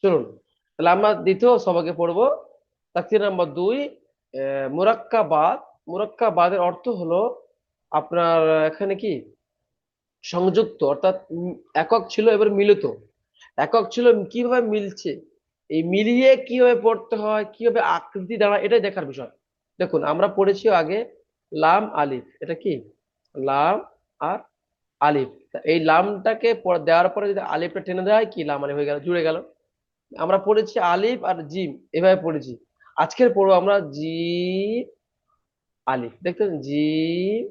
চলুন, তাহলে আমরা দ্বিতীয় সবাইকে পড়বো। তাকসির নাম্বার 2, মুরাক্কাবাদ। মুরাক্কাবাদের অর্থ হলো আপনার এখানে কি সংযুক্ত, অর্থাৎ একক ছিল এবার মিলিত। একক ছিল কিভাবে মিলছে, এই মিলিয়ে কিভাবে পড়তে হয়, কিভাবে আকৃতি দাঁড়ায়, এটাই দেখার বিষয়। দেখুন আমরা পড়েছি আগে লাম আলিফ, এটা কি লাম আর আলিফ। তা এই লামটাকে দেওয়ার পরে যদি আলিফটা টেনে দেওয়া হয় কি লাম আলিফ হয়ে গেল, জুড়ে গেল। আমরা পড়েছি আলিফ আর জিম, এভাবে পড়েছি। আজকের পড়বো আমরা জিম আলিফ, দেখতে জিম,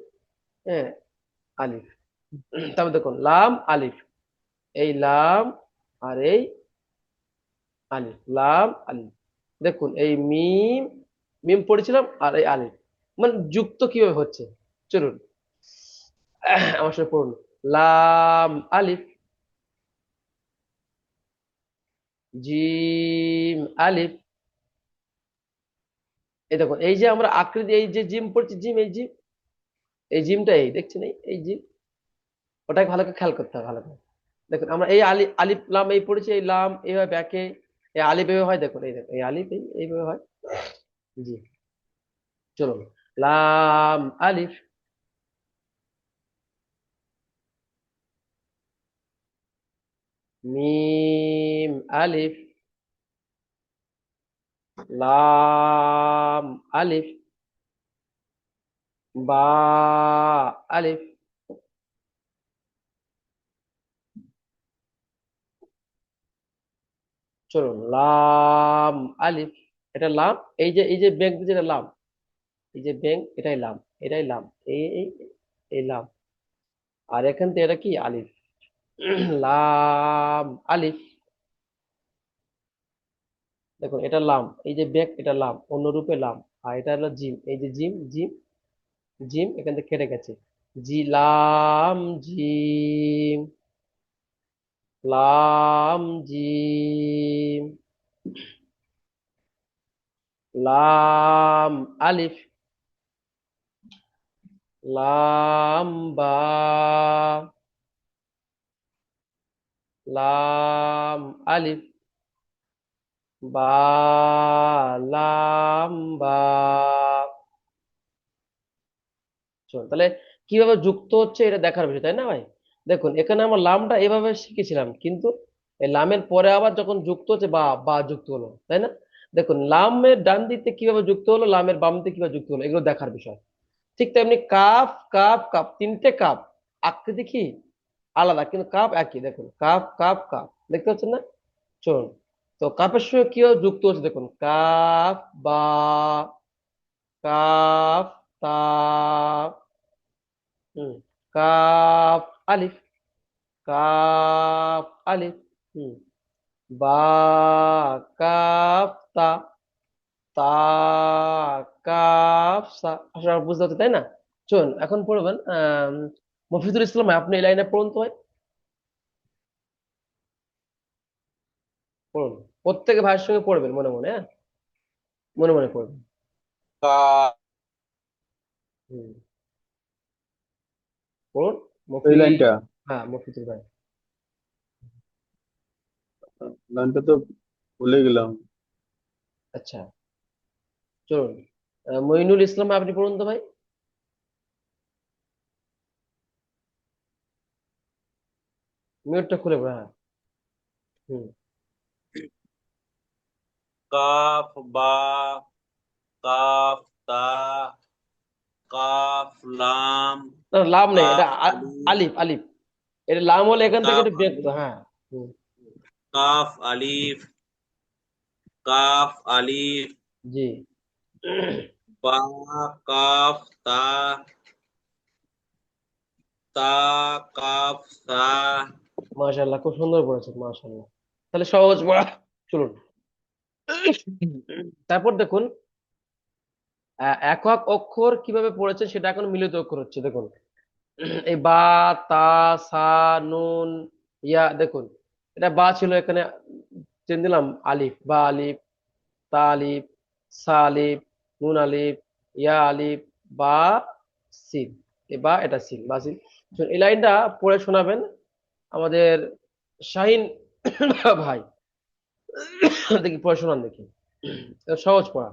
হ্যাঁ আলিফ। তারপর দেখুন লাম আলিফ, এই লাম আর এই আলিফ, লাম আলিফ। দেখুন এই মিম, মিম পড়েছিলাম আর এই আলিফ, মানে যুক্ত কিভাবে হচ্ছে। চলুন আমার সাথে পড়ুন। লাম আলিফ, জিম আলিফ। এই দেখুন এই যে আমরা আকৃতি, এই যে জিম পড়ছি, জিম এই জিম, এই জিমটা এই দেখছেন, এই জিম, ওটাকে ভালো করে খেয়াল করতে হবে ভালো করে। দেখুন আমরা এই আলিফ লাম এই পড়েছি, এই লাম এইভাবে ব্যাকে, এই আলিফ এইভাবে হয়, দেখুন এই দেখুন এই আলিফ এইভাবে হয়। জি, চলুন লাম আলিফ, মিম আলিফ, লাম আলিফ, বা আলিফ। চলুন লাম আলিফ, এটা লাম, এই যে ব্যাংক যেটা লাম, এই যে ব্যাংক এটাই লাম, এটাই লাম, এই লাম, আর এখান থেকে এটা কি আলিফ। লাম আলিফ, দেখুন এটা লাম, এই যে ব্যাক এটা লাম, অন্য রূপে লাম। আর এটা হলো জিম, এই যে জিম জিম, জিম এখান থেকে কেটে গেছে। জি লাম জিম, লাম জিম, লাম আলিফ, লাম বা, লাম আলিফ, বা, লাম বা। চল তাহলে কিভাবে যুক্ত হচ্ছে এটা দেখার বিষয়, তাই না ভাই? দেখুন এখানে আমরা লামটা এভাবে শিখেছিলাম, কিন্তু এই লামের পরে আবার যখন যুক্ত হচ্ছে বা, বা যুক্ত হলো, তাই না? দেখুন লামের ডান দিকে কিভাবে যুক্ত হলো, লামের বাম দিকে কিভাবে যুক্ত হলো, এগুলো দেখার বিষয়। ঠিক তেমনি কাফ কাফ কাফ, তিনটে কাফ, আকৃতি কি আলাদা কিন্তু কাফ একই। দেখুন কাফ কাফ কাফ, দেখতে পাচ্ছেন না? চলুন, তো কাফের সঙ্গে কিভাবে যুক্ত হচ্ছে, দেখুন কাফ বা, কাফ তা, হুম, কাফ আলিফ, কাফ আলিফ, হুম, বা, কাফ তা, তা, কাফ সা। আসলে আপনারা বুঝতে পারছেন তাই না? চলুন এখন পড়বেন মফিদুল ইসলাম ভাই, আপনি এই লাইনে পড়ুন তো ভাই, পড়ুন। প্রত্যেকে ভাইয়ের সঙ্গে পড়বেন মনে মনে, হ্যাঁ মনে মনে পড়বেন। কা- হুম, পড়ুন এই মফি, লাইনটা হ্যাঁ মফিদুল ভাই। লাইনটা তো ভুলে গেলাম। আচ্ছা চলুন, মইনুল ইসলাম ভাই, আপনি পড়ুন তো ভাই, মিউটটা খুলে পড়া, হ্যাঁ। হুম, কাফ বা, কাফ তা, কাফ লাম, না লাম নেই, এটা কাফ আলিফ, আলিফ আলিফ, এটা লাম হলে এখান থেকে কাফ একটু ব্যক্ত, আলিফ, হ্যাঁ। হুম, কাফ আলিফ, কাফ আলিফ, জি। বা, কাফ তা, তা, কাফ সা। মাশাআল্লাহ, খুব সুন্দর পড়েছেন মাশাআল্লাহ। তাহলে সহজ পড়া, চলুন। তারপর দেখুন একক অক্ষর কিভাবে পড়েছে সেটা এখন মিলিত অক্ষর হচ্ছে, দেখুন এই বা, তা, সা, নুন, ইয়া, দেখুন এটা বা ছিল, এখানে চেন দিলাম আলিফ, বা আলিফ, তা আলিফ, সা আলিফ, নুন আলিফ, ইয়া আলিফ, বা সিন, এ বা এটা সিন বা সিন। তো এই লাইনটা পড়ে শোনাবেন আমাদের শাহিন ভাই। দেখি পড়া শোনান দেখি, এটা সহজ পড়া।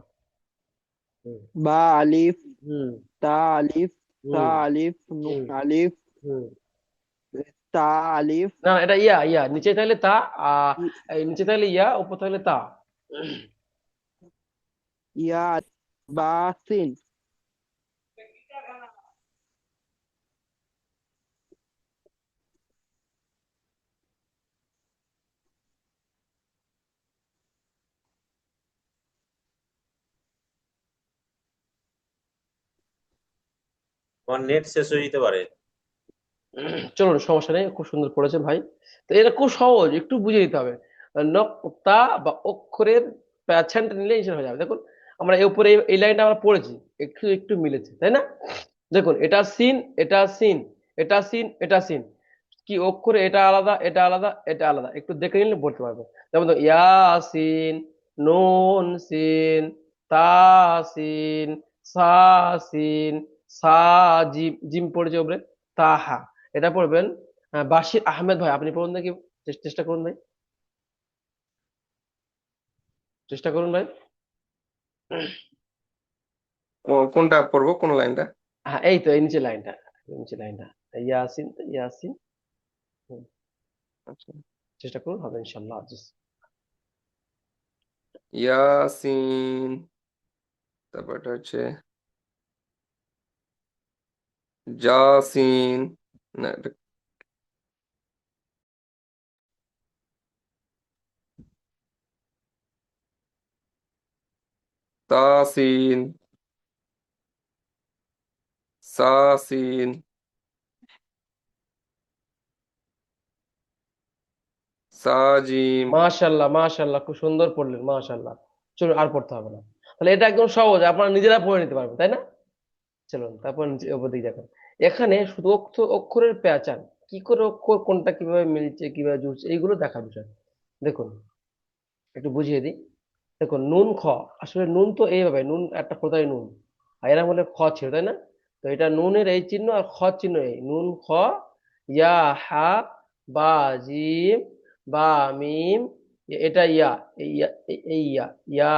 হুম বা আলিফ, হুম তা আলিফ, সা হুম আলিফ, নুন হুম আলিফ, হুম তা আলিফ, না এটা ইয়া ইয়া, নিচে থাকলে তা, ই- এই নিচে থাকলে ইয়া, উপর থাকলে তা। ইয়া, বা সিন। আমার নেট শেষ হয়ে যেতে পারে। চলুন সমস্যা নেই, খুব সুন্দর পড়েছে ভাই। তো এটা খুব সহজ, একটু বুঝে নিতে হবে। নক্তা বা অক্ষরের প্যাছানটা নিলে ইনশাল হয়ে যাবে। দেখুন আমরা এই উপরে এই লাইনটা আমরা পড়েছি, একটু একটু মিলেছে তাই না? দেখুন এটা সিন, এটা সিন, এটা সিন, এটা সিন, কি অক্ষরে এটা আলাদা, এটা আলাদা, এটা আলাদা, একটু দেখে নিলে বলতে পারবে। যেমন ধরো ইয়াসিন, নুন সিন, তাসিন, সাসিন, সা, জিম, জিম পড়েছে উপরে, তাহা। এটা পড়বেন। বাশির আহমেদ ভাই আপনি পড়ুন নাকি, চেষ্টা করুন ভাই, চেষ্টা করুন ভাই। কোনটা পড়বো, কোন লাইনটা? হ্যাঁ এই তো এই নিচে লাইনটা, নিচে লাইনটা, ইয়াসিন, ইয়াসিন। হুম, আচ্ছা, চেষ্টা করুন, হবে ইনশাল্লাহ। ইয়াসিন, তারপরটা হচ্ছে জাসিন, না তাসিন, সাসিন, সাজিম। মাশাল্লাহ মাশাল্লাহ, খুব সুন্দর পড়লেন মাশাল্লাহ। চলুন আর পড়তে হবে না, তাহলে এটা একদম সহজ, আপনারা নিজেরা পড়ে নিতে পারবেন তাই না? চলুন তারপর ওপর দিকে দেখেন। এখানে শুধু অক্ষরের পেঁচান, কি করে অক্ষর কোনটা কিভাবে মিলছে কিভাবে জুড়ছে এইগুলো দেখার বিষয়। দেখুন একটু বুঝিয়ে দিই। দেখুন নুন খ, আসলে নুন তো এইভাবে, নুন একটা কোথায় নুন, আর এরা বলে খ ছিল তাই না? তো এটা নুনের এই চিহ্ন আর খ চিহ্ন, এই নুন খ, ইয়া হা, বা জিম, বা মিম, এটা ইয়া, এই ইয়া, এই ইয়া, ইয়া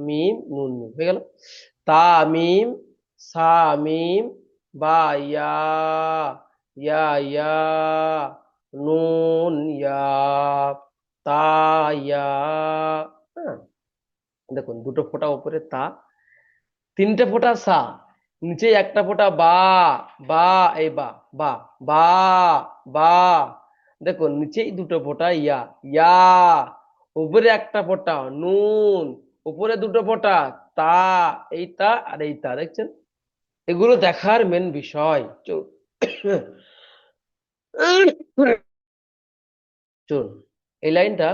মিম নুন মিম হয়ে গেল। তা মিম, সা মিম, বা ইয়া, ইয়া ইয়া, নুন ইয়া, তা ইয়া। হ্যাঁ, দেখুন দুটো ফোঁটা উপরে তা, তিনটে ফোঁটা সা, নিচে একটা ফোঁটা বা, বা, এই বা, বা, বা, বা। দেখুন নিচেই দুটো ফোঁটা ইয়া, ইয়া, উপরে একটা ফোঁটা নুন, উপরে দুটো ফোঁটা তা, এই তা আর এই তা, দেখছেন? এগুলো দেখার মেন বিষয়। চলুন এই লাইনটা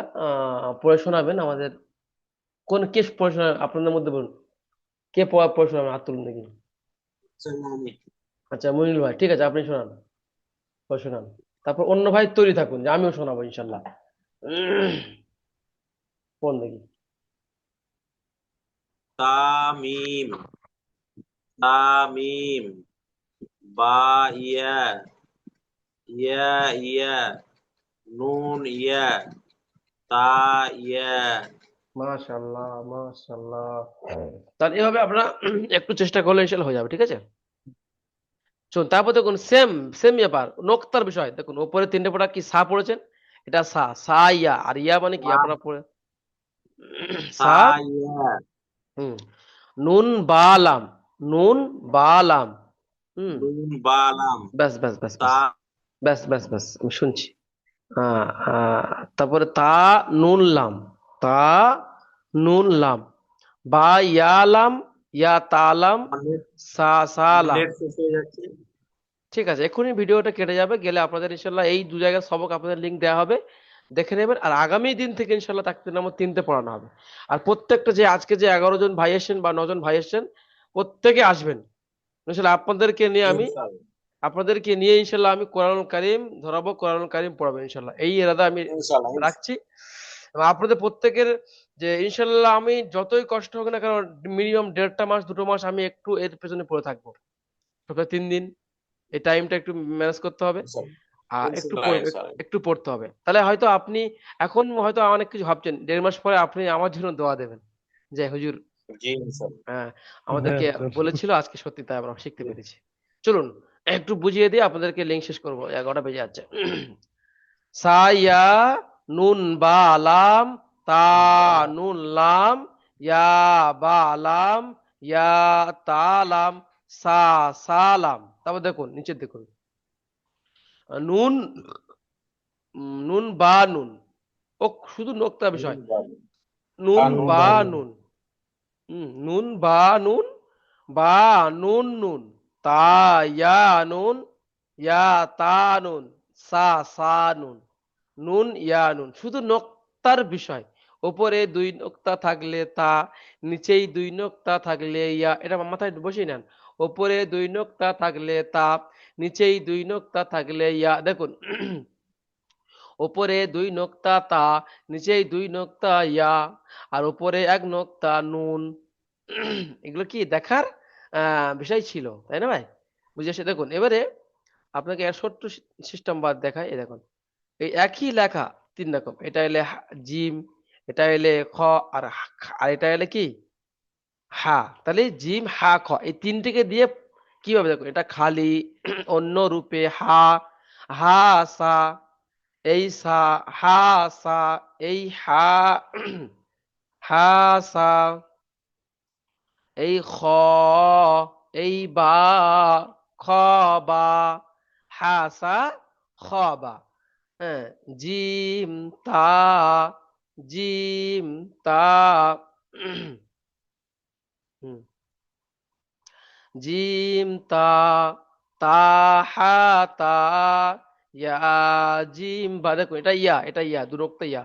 পড়ে শোনাবেন আমাদের, কোন কে পড়ে শোনাবেন আপনাদের মধ্যে বলুন, কে পড়ে শোনাবেন, হাত তুলুন দেখি। আমি আচ্ছা মনিল ভাই, ঠিক আছে আপনি শোনান, পড়ে শোনান। তারপর অন্য ভাই তৈরি থাকুন যে আমিও শোনাবো ইনশাল্লাহ। কোন দেখি। তামিম, তামিম, বা ইয়া, ইয়া ইয়া, নুন ইয়া, তা ইয়া। মাশাল্লাহ মাশাল্লাহ। তাহলে এভাবে আপনারা একটু চেষ্টা করলে ইনশাল্লাহ হয়ে যাবে, ঠিক আছে? চলুন তারপর দেখুন সেম, সেম ব্যাপার, নোক্তার বিষয়। দেখুন উপরে তিনটে ফোঁটা কি সা পড়েছেন, এটা সা, সা ইয়া, আর ইয়া মানে কি আপনারা পড়ে তা সা। ইয়া, হুম, নুন বালাম, নুন বালাম। হুম, নুন বালাম, ব্যাস ব্যাস ব্যাস তা ব্যাস, ব্যাস ব্যাস ব্যাস আমি শুনছি। তারপরে তা নুন লাম, তা নুন লাম, বা ইয়ালাম, ইয়া তালাম, আমার নেট সা আমার সালাম। নেট শেষ হয়ে যাচ্ছে। ঠিক আছে, এক্ষুনি ভিডিওটা কেটে যাবে, গেলে আপনাদের ইনশাল্লাহ এই দু জায়গার সবক আপনাদের লিঙ্ক দেওয়া হবে, দেখে নেবেন। আর আগামী দিন থেকে ইনশাল্লাহ তাকতির নামত 3টে পড়ানো হবে। আর প্রত্যেকটা যে আজকে যে 11 জন ভাই এসেছেন বা 9 জন ভাই এসেছেন, প্রত্যেকে আসবেন ইনশাল্লাহ। ইনশাআল্লাহ, আপনাদেরকে নিয়ে ইনশাল্লাহ আমি কোরআনুল কারীম ধরাবো, কোরআনুল কারীম পড়াবো ইনশাল্লাহ, এই ইরাদা আমি ইনশাআল্লাহ, রাখছি। এবং আপনাদের প্রত্যেকের যে ইনশাল্লাহ আমি যতই কষ্ট হোক না কেন, মিনিমাম 1.5 মাস 2 মাস আমি একটু এর পেছনে পড়ে থাকবো, সপ্তাহে 3 দিন, এই টাইমটা একটু ম্যানেজ করতে হবে। ইনশাআল্লাহ। একটু পড়তে হবে, তাহলে হয়তো আপনি এখন হয়তো অনেক কিছু ভাবছেন, 1.5 মাস পরে আপনি আমার জন্য দোয়া দেবেন যে হুজুর জি ইনশাআল্লাহ। আমাদেরকে বলেছিল, আজকে সত্যি তাই আমরা শিখতে পেরেছি। চলুন একটু বুঝিয়ে দিয়ে আপনাদেরকে লিঙ্ক শেষ করবো, 11টা বেজে যাচ্ছে। সাইয়া নুন বা লাম, তা নুন লাম, ইয়া বা লাম, ইয়া তা লাম, সা সালাম। তারপর দেখুন নিচে দেখুন, নুন নুন বা নুন, ও শুধু নোক্তা বিষয়, নুন বা নুন, নুন বা নুন, বা নুন নুন, তা ইয়া নুন, ইয়া তা নুন, সা সা নুন, নুন ইয়া নুন, শুধু নোক্তার বিষয়। উপরে 2 নোক্তা থাকলে তা, নিচেই 2 নোক্তা থাকলে ইয়া, এটা মাথায় বসিয়ে নেন। উপরে 2 নোক্তা থাকলে তা, নিচেই 2 নোক্তা থাকলে ইয়া। দেখুন উপরে 2 নোক্তা তা, নিচেই 2 নোক্তা ইয়া, আর উপরে 1 নোক্তা নুন। এগুলো কি দেখার বিষয় ছিল, তাই না ভাই? বুঝে আসছে? দেখুন এবারে আপনাকে এর ছোট্ট সিস্টেম বাদ দেখায়। এই দেখুন, এই একই লেখা 3 রকম, এটা এলে জিম, এটা এলে খ, আর আর এটা এলে কি হা। তাহলে জিম হা খ এই তিনটিকে দিয়ে কিভাবে, দেখুন এটা খালি, অন্য রূপে হা, হা সা, এই সা, হা সা, এই হা, হা সা, এই খ, এই বা, খ বা, হা সা, খ বা। হ্যাঁ, জিম তা, জিম তা, হুম, জিম তা, তা হা তা, ইয়া জিম বা। দেখুন এটা ইয়া, এটা ইয়া, দুরক্ত ইয়া।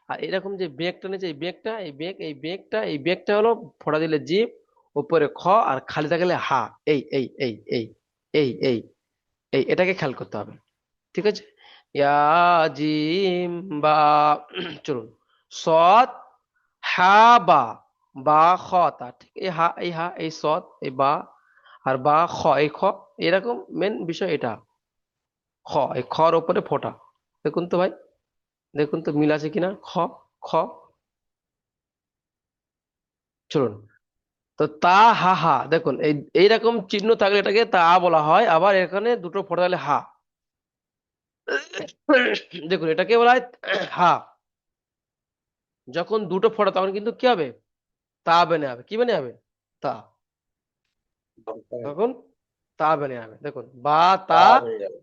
আর এরকম যে বেগটা নিচে, এই বেগটা, এই বেগ, এই বেগটা, এই বেগটা হলো ফোড়া দিলে জিম, উপরে খ, আর খালি থাকলে হা। এই এই এটাকে খেয়াল করতে হবে, ঠিক আছে? ইয়া জিম বা। চলুন, সদ হা বা, বা খ তা, ঠিক এই হা, এই হা, এই সদ, এই বা, আর বা খ, এই খ। এরকম মেন বিষয় এটা, খ, এই খর উপরে ফোঁটা। দেখুন তো ভাই, দেখুন তো মিল আছে কিনা, খ, খ। চলুন, তো তা হা হা, দেখুন এই এইরকম চিহ্ন থাকলে এটাকে তা বলা হয়, আবার এখানে দুটো ফোঁটা দিলে হা। দেখুন এটাকে বলা হয় হা। যখন দুটো ফোঁটা তখন কিন্তু কি হবে, তা বেনে হবে। কি বেনে হবে? তা। তখন তা বেনে হবে। দেখুন বা তা, হয়ে যাবে।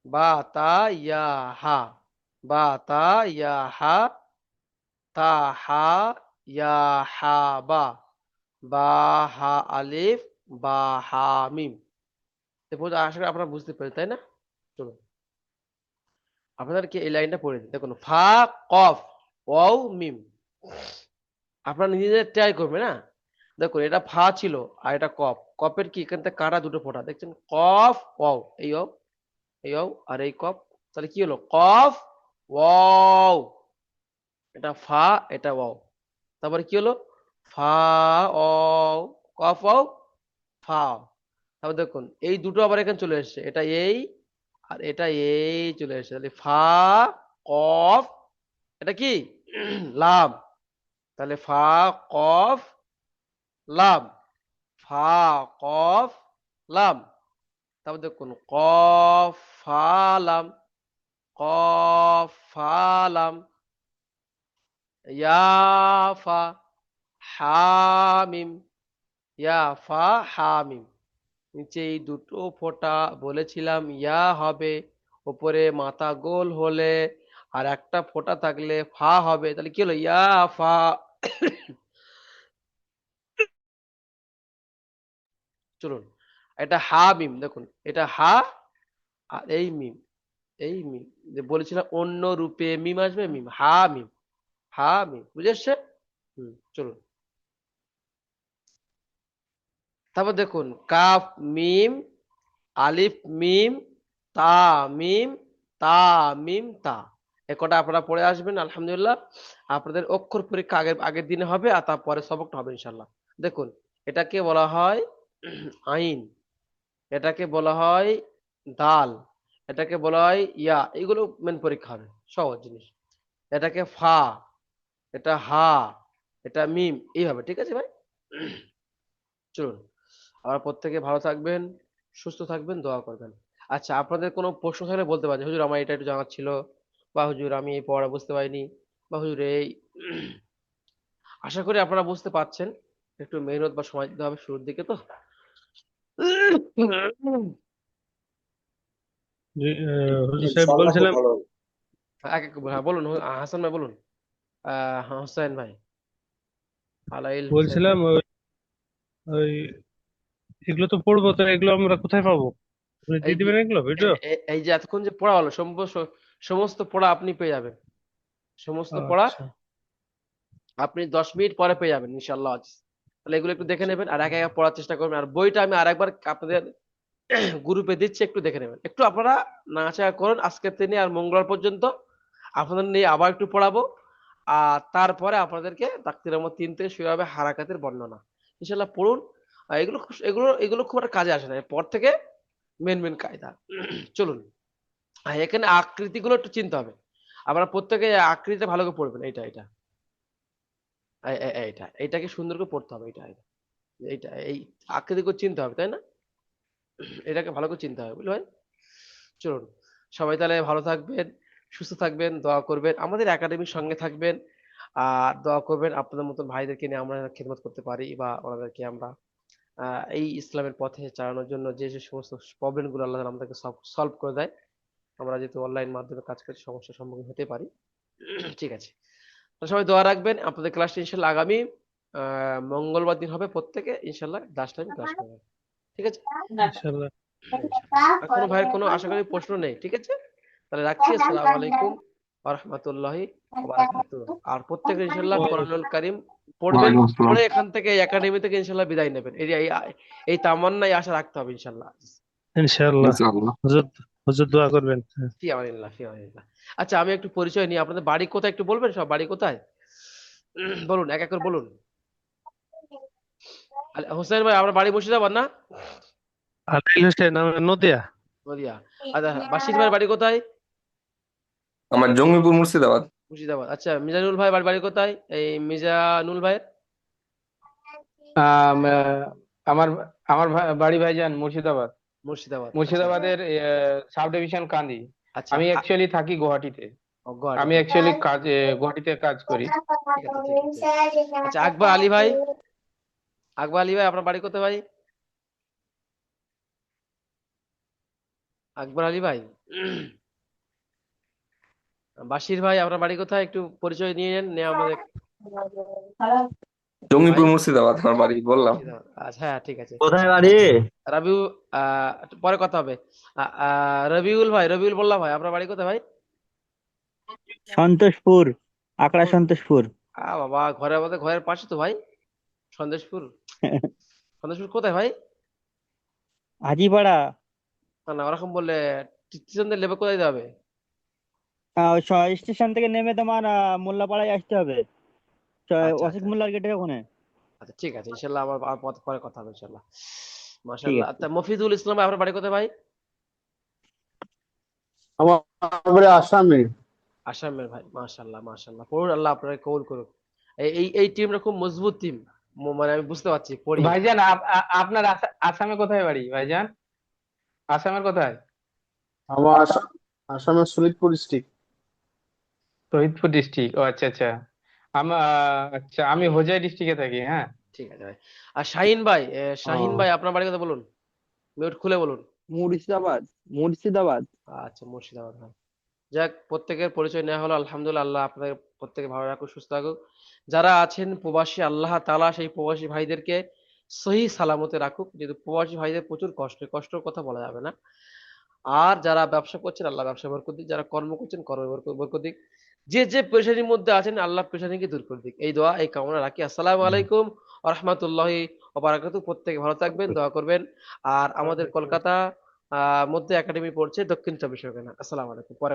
বা তা ইয়া হা, বা তা ইয়া হা, তা হা ইয়া হা বা, বা হা আলিফ, বা হা মিম। এরপর আশা করি আপনারা বুঝতে পারেন, তাই না? চলুন আপনাদেরকে এই লাইনটা পড়ে দিই। দেখুন ফা, কফ, ওয়াও, মিম। আপনারা নিজেদের ট্রাই করবেন না। দেখুন এটা ফা ছিল, আর এটা কফ। কফের কি এখান থেকে কাটা দুটো ফোঁটা দেখছেন, কফ ওয়াও, এই ওয়াও, এই ওয়াও, আর এই কফ। তাহলে কি হলো, কফ ওয়াও। এটা ফা, এটা ওয়াও। তারপরে কি হলো, ফা ওয়াও, কফ ওয়াও, ফা। তারপর দেখুন এই দুটো আবার এখানে চলে এসেছে, এটা এই, আর এটা এই চলে এসেছে। তাহলে ফা, কফ, এটা কি লাম। তাহলে ফা, কফ, লাম, ফা, কফ, লাম। তারপর দেখুন কফ, ফা, লাম, কফ, ফা, লাম, ইয়া ফা, হামিম, ইয়া ফা, হামিম। নিচে এই দুটো ফোঁটা বলেছিলাম ইয়া হবে, উপরে মাথা গোল হলে, আর একটা ফোঁটা থাকলে ফা হবে। তাহলে কি হলো, ইয়া ফা। চলুন, এটা হা মিম, দেখুন এটা হা, আর এই মিম, এই মিম, যে বলেছিলাম অন্য রূপে মিম আসবে, মিম, হা মিম, হা মিম। বুঝে আসছে? চলুন তারপর দেখুন কাফ মিম, আলিফ মিম, তা মিম, তা মিম তা। এ কটা আপনারা পড়ে আসবেন, আলহামদুলিল্লাহ। আপনাদের অক্ষর পরীক্ষা আগের আগের দিনে হবে, আর তারপরে সবকটা হবে ইনশাল্লাহ। দেখুন এটাকে বলা হয় আইন, এটাকে বলা হয় দাল, এটাকে বলা হয় ইয়া। এগুলো মেন পরীক্ষা হবে, সহজ জিনিস। এটাকে ফা, এটা হা, এটা মিম, এইভাবে। ঠিক আছে ভাই? চলুন, আবার প্রত্যেকে ভালো থাকবেন, সুস্থ থাকবেন, দোয়া করবেন। আচ্ছা, আপনাদের কোনো প্রশ্ন থাকলে বলতে পারেন, হুজুর আমার এটা একটু জানার ছিল, বা হুজুর আমি এই পড়া বুঝতে পারিনি, বা হুজুর এই। আশা করি আপনারা বুঝতে পারছেন। একটু মেহনত বা সময় দিতে হবে শুরুর দিকে তো। জি, হুজুর সাহেব ইনশাআল্লাহ খুব বলছিলাম, ভালো হবে। এক এক হ্যাঁ বলুন, হাসান ভাই বলুন। হোসেন ভাই, আলাইল হোসেন বলছিলাম ভাই। ওই ওই এগুলো তো পড়বো, তো এগুলো আমরা কোথায় পাবো? আপনি এই দিয়ে যে দিবেন এগুলো ভিডিও? এই যে এতক্ষণ যে পড়া হলো, সমস্ত পড়া আপনি পেয়ে যাবেন। সমস্ত পড়া আচ্ছা আপনি 10 মিনিট পরে পেয়ে যাবেন ইনশাল্লাহ আজ। তাহলে এগুলো একটু দেখে আচ্ছা নেবেন আর একে একে পড়ার চেষ্টা করবেন। আর বইটা আমি আরেকবার আপনাদের গ্রুপে দিচ্ছি, একটু দেখে নেবেন। একটু আপনারা নাড়াচাড়া করুন আজকের দিনে আর মঙ্গলবার পর্যন্ত। আপনাদের নিয়ে আবার একটু পড়াবো। আর তারপরে আপনাদেরকে তাকতির রহমত 3 থেকে শুরু হবে হারাকাতের বর্ণনা। ইনশাল্লাহ পড়ুন। আর এগুলো খুব একটা কাজে আসে না, এরপর থেকে মেন কায়দা। চলুন। আর এখানে আকৃতিগুলো একটু চিনতে হবে। আপনারা প্রত্যেকে আকৃতিটা ভালো করে পড়বেন। এটা এইটাকে সুন্দর করে পড়তে হবে। এইটা এই আকৃতিগুলো চিনতে হবে, তাই না? এটাকে ভালো করে চিনতে হবে, বুঝলি ভাই? চলুন, সবাই তাহলে ভালো থাকবেন, সুস্থ থাকবেন, দোয়া করবেন, আমাদের একাডেমির সঙ্গে থাকবেন। আর দোয়া করবেন আপনাদের মতন ভাইদেরকে নিয়ে আমরা খেদমত করতে পারি, বা ওনাদেরকে আমরা এই ইসলামের পথে চালানোর জন্য যে যে সমস্ত প্রবলেম গুলো আল্লাহ তাআলা আমাদেরকে সলভ করে দেয়, আমরা যেহেতু অনলাইন মাধ্যমে কাজ করছি, সমস্যার সম্মুখীন হতে পারি। ঠিক আছে, তো সবাই দোয়া রাখবেন। আপনাদের ক্লাসটা ইনশাল্লাহ আগামী মঙ্গলবার দিন হবে, প্রত্যেকে ইনশাল্লাহ 10 টায় ক্লাস করবেন। ঠিক আছে? ইনশাল্লাহ। ইনশাল্লাহ। আর কোনো ভাইয়ের কোনো আশা করি প্রশ্ন নেই? ঠিক আছে, তাহলে রাখছি। আসসালামু আলাইকুম ওয়া রাহমাতুল্লাহি ওয়া বারাকাতুহু। আর প্রত্যেকে ইনশাল্লাহ কোরআনুল কারীম পড়বেন, ওয়ালাইকুম আসসালাম। পড়ে এখান থেকে এই একাডেমি থেকে ইনশাল্লাহ বিদায় নেবেন। এই তামান্না, এই আশা রাখতে হবে ইনশাল্লাহ। ইনশাল্লাহ। ইনশাআল্লাহ। হুজুর, হুজুর দোয়া করবেন। ফি আমানিল্লাহ, ফি আমানিল্লাহ। আচ্ছা, আমি একটু পরিচয় নিই। আপনাদের বাড়ি কোথায় একটু বলবেন? সব বাড়ি কোথায় বলুন, এক এক করে বলুন। হোসেন ভাই, আপনার বাড়ি মুর্শিদাবাদ না? আলাইল হোসেন, আমার নদিয়া। নদিয়া। আচ্ছা, বাশির ভাইয়ের বাড়ি কোথায়? আমার জঙ্গিপুর মুর্শিদাবাদ। মুর্শিদাবাদ। আচ্ছা, মিজানুল ভাই বাড়ি বাড়ি কোথায়? এই মিজানুল ভাইয়ের আম, আমার আমার বাড়ি ভাইজান মুর্শিদাবাদ। মুর্শিদাবাদ। আচ্ছা মুর্শিদাবাদের সাব ডিভিশন কান্দি। আচ্ছা। আমি অ্যাকচুয়ালি থাকি গুয়াহাটিতে। আমি গুয়াহাটিতে। অ্যাকচুয়ালি কাজ গুয়াহাটিতে কাজ করি। ঠিক আছে, ঠিক আছে। আচ্ছা, আকবর আলী ভাই, আকবর আলী ভাই আপনার বাড়ি কোথায় ভাই? আকবর আলী ভাই। বাশির ভাই আপনার বাড়ি কোথায়? একটু পরিচয় নিয়ে নেন, নিয়ে আমাদের ভাই। জঙ্গিপুর মুর্শিদাবাদ আমার বাড়ি, বললাম। মুর্শিদাবাদ। আচ্ছা, হ্যাঁ, ঠিক আছে। কোথায় বাড়ি? রাবিউ, একটু পরে কথা হবে। রবিউল ভাই, রবিউল বললাম ভাই, আপনার বাড়ি কোথায় ভাই? সন্তোষপুর, আকড়া কোন? সন্তোষপুর। বাবা, আমাদের ঘরের পাশে তো ভাই, সন্দেশপুর। সন্দেশপুর কোথায় ভাই? হাজিপাড়া। না না, ওরকম বললে স্টেশনের লেবে কোথায় যাবে? ওই স্টেশন থেকে নেমে তোমার মোল্লাপাড়ায় আসতে হবে। আচ্ছা অসিত আচ্ছা মোল্লার গেটের ওখানে। আচ্ছা, ঠিক আছে ইনশাল্লাহ। আমার আর পরে কথা হবে ইনশাল্লাহ। ঠিক মাশাআল্লাহ। আছে। আচ্ছা, মফিদুল ইসলাম ভাই আপনার বাড়ি কোথায় ভাই? আমার বাড়ি আসামে। আসামের ভাই। মাশাআল্লাহ, মাশাআল্লাহ। পড়ুন, আল্লাহ আপনাকে কবুল করুক। এই টিমটা খুব মজবুত টিম। মানে আমি বুঝতে পারছি, পড়ি। ভাইজান আপনার আসামে কোথায় বাড়ি ভাইজান? আসামের কোথায়? আমার আসামের শোনিতপুর ডিস্ট্রিক্ট। শহীদপুর ডিস্ট্রিক্ট। ও আচ্ছা আচ্ছা। আচ্ছা, আমি হোজাই ডিস্ট্রিক্টে থাকি। হ্যাঁ। ঠিক আছে ভাই। আর শাহিন ভাই, শাহিন ও ভাই আপনার বাড়ি কোথায় বলুন, মিউট খুলে বলুন। মুর্শিদাবাদ, মুর্শিদাবাদ। আচ্ছা, মুর্শিদাবাদ ভাই। যাক, প্রত্যেকের পরিচয় নেওয়া হলো। আলহামদুলিল্লাহ, আল্লাহ আপনাদের প্রত্যেকে ভালো রাখুক, সুস্থ রাখুক। যারা আছেন প্রবাসী, আল্লাহ তাআলা সেই প্রবাসী ভাইদেরকে সহি সালামতে রাখুক। যেহেতু প্রবাসী ভাইদের প্রচুর কষ্টের কথা বলা যাবে না। আর যারা ব্যবসা করছেন, আল্লাহ ব্যবসা বরকত দিক। যারা কর্ম করছেন, কর্মে বরকত দিক। যে পেরেশানির মধ্যে আছেন, আল্লাহ পেরেশানিকে দূর করে দিক। এই দোয়া, এই কামনা রাখি। আসসালামু আলাইকুম ওয়া রাহমাতুল্লাহি ওয়া বারাকাতুহু। প্রত্যেকে ভালো থাকবেন, দোয়া করবেন। আর আমাদের কলকাতা মধ্যে একাডেমি পড়ছে, দক্ষিণ 24 পরগনা। আসসালামু আলাইকুম। পরে